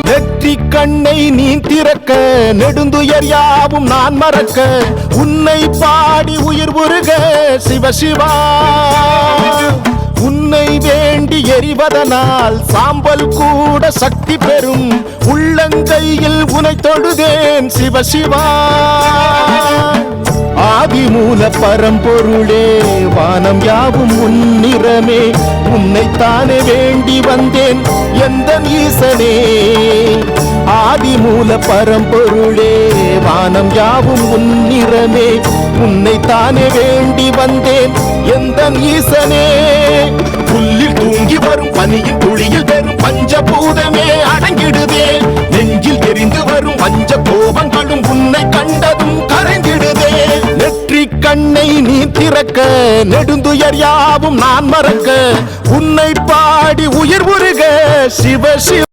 நெற்றி கண்ணை நீ திறக்க நெடுந்துயர் யாவும் நான் மறக்க உன்னை பாடி உயிர் உருக சிவசிவா உன்னை வேண்டி எரிவதனால் சாம்பல் கூட சக்தி பெறும் உள்ளங்கையில் உனை தொழுதேன் சிவசிவா ஆதிமூல பரம்பொருளே வானம் யாவும் உன்னிறமே உன்னைத்தானே வேண்டி வந்தேன் எந்த ஈசனே ஆதிமூல பரம்பொருளே வானம் யாவும் உன்னிறமே உன்னைத்தானே வேண்டி வந்தேன் எந்த ஈசனே புல்லில் தூங்கி வரும் பனியில் துளியில் வெறும் பஞ்சபூதமே அடங்கிடுதே நெஞ்சில் எரிந்து வரும் பஞ்ச கோபங்களும் உன்னை கண்டதும் கரைந்திடுதே நெற்றி கண்ணை நீ திறக்க நெடுந்துயர் யாவும் நான் மறக்க உன்னை பாடி உயிர் உருக சிவ சிவ